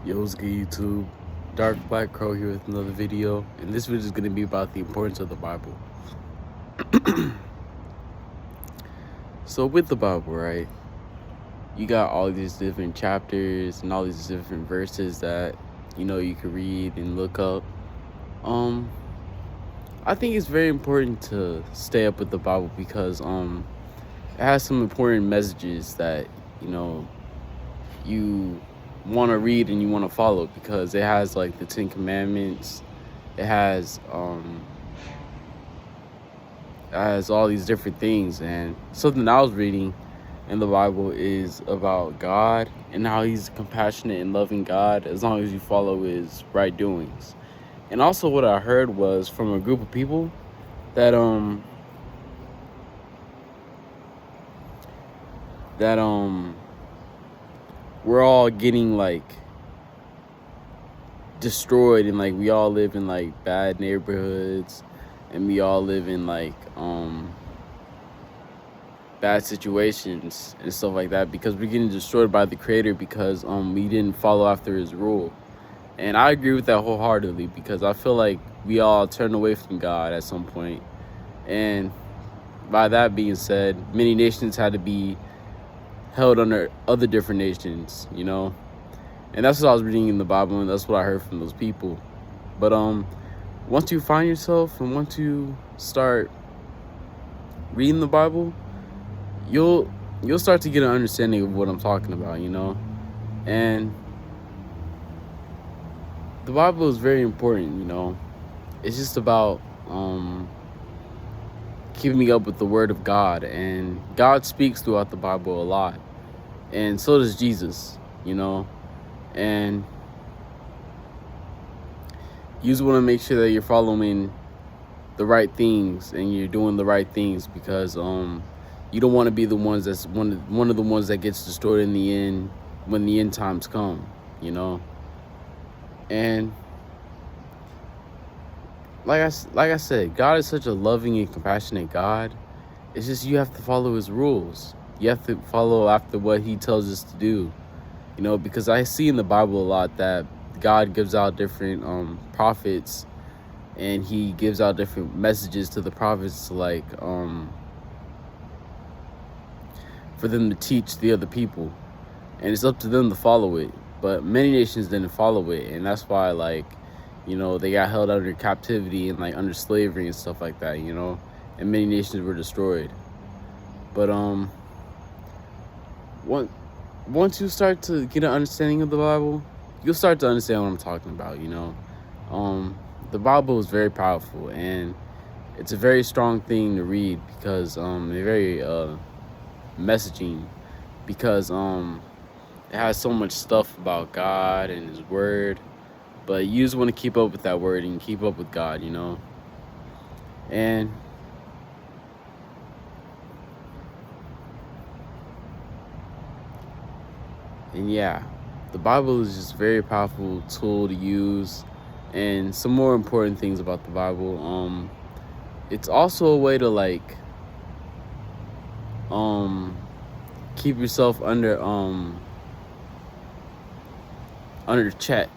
Yo, what's good, YouTube? Dark Black Crow here with another video, and this video is going to be about the importance of the Bible. So with the Bible, right, you got all these different chapters and all these different verses that, you can read and look up. I think it's very important to stay up with the Bible because it has some important messages that, you want to read and you want to follow, because it has like the 10 Commandments. It has all these different things, and something I was reading in the Bible is about God and how he's a compassionate and loving God as long as you follow his right doings. And also what I heard was from a group of people that we're all getting like destroyed, and like we all live in like bad neighborhoods, and we all live in like bad situations and stuff like that because we're getting destroyed by the Creator because we didn't follow after his rule. And I agree with that wholeheartedly, because I feel like we all turned away from God at some point. And by that being said, many nations had to be held under other different nations, and that's what I was reading in the Bible, and that's what I heard from those people. But once you find yourself and once you start reading the Bible, you'll start to get an understanding of what I'm talking about, and the Bible is very important. It's just about keeping me up with the Word of God, and God speaks throughout the Bible a lot, and so does Jesus, and you just want to make sure that you're following the right things and you're doing the right things, because you don't want to be the ones that's one of the ones that gets destroyed in the end when the end times come, and like I said, God is such a loving and compassionate God. It's just you have to follow his rules. You have to follow after what he tells us to do, because I see in the Bible a lot that God gives out different prophets, and he gives out different messages to the prophets, like for them to teach the other people, and it's up to them to follow it. But many nations didn't follow it, and that's why they got held under captivity and like under slavery and stuff like that, and many nations were destroyed. But once you start to get an understanding of the Bible, you'll start to understand what I'm talking about, The Bible is very powerful, and it's a very strong thing to read because it's very messaging, because it has so much stuff about God and his word. But you just want to keep up with that word and keep up with God, And yeah, the Bible is just a very powerful tool to use. And some more important things about the Bible, it's also a way to like keep yourself under check.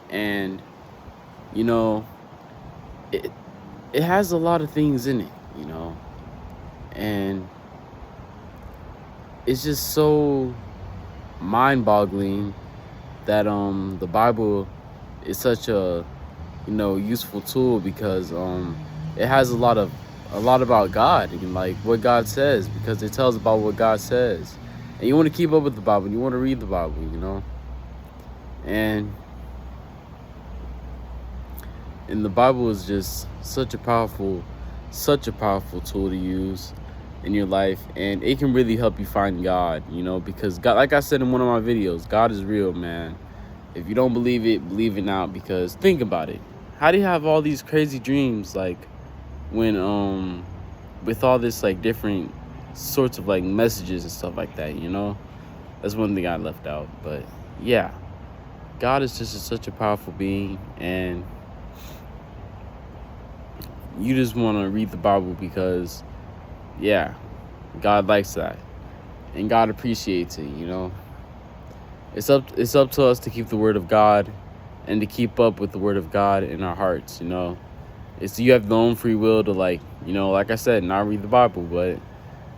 And it has a lot of things in it, and it's just so mind-boggling that the Bible is such a useful tool, because it has a lot about God and like what God says, because it tells about what God says. And you want to keep up with the Bible, you want to read the Bible, and the Bible is just such a powerful tool to use in your life, and it can really help you find God, because God, like I said in one of my videos, God is real, man. If you don't believe it, believe it now, because think about it. How do you have all these crazy dreams, like when with all this like different sorts of like messages and stuff like that, That's one thing I left out. But yeah, God is just such a powerful being, and you just want to read the Bible because, yeah, God likes that, and God appreciates it, It's up to us to keep the word of God and to keep up with the word of God in our hearts, you know. It's you have your own free will to, like, you know, like I said, not read the Bible, but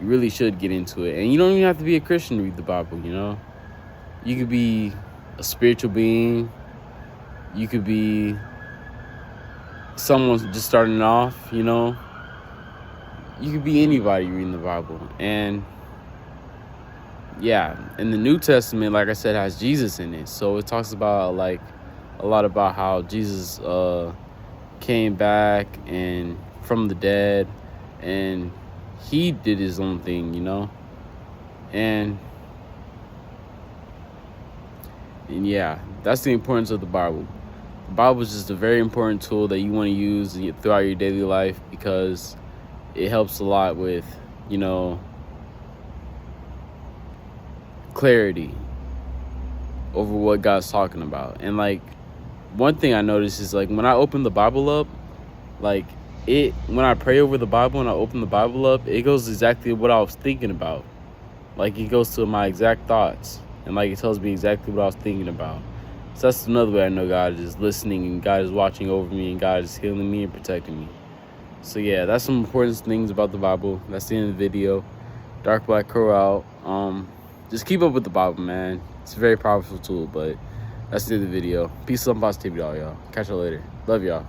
you really should get into it. And you don't even have to be a Christian to read the Bible, you know. You could be a spiritual being. You could be someone just starting off, you know. You could be anybody reading the Bible. And yeah, in the New Testament, like I said, has Jesus in it. So it talks about, like, a lot about how Jesus came back and from the dead, and he did his own thing, you know. And yeah, that's the importance of the Bible. The Bible is just a very important tool that you want to use throughout your daily life, because it helps a lot with, you know, clarity over what God's talking about. And, like, one thing I noticed is, like, when I open the Bible up, like, when I pray over the Bible and I open the Bible up, it goes exactly what I was thinking about. Like, it goes to my exact thoughts, and, like, it tells me exactly what I was thinking about. So that's another way I know God is listening, and God is watching over me, and God is healing me and protecting me. So yeah, that's some important things about the Bible. That's the end of the video. Dark Black Crow out. Just keep up with the Bible, man. It's a very powerful tool, but that's the end of the video. Peace and positivity, all y'all. Catch y'all later. Love y'all.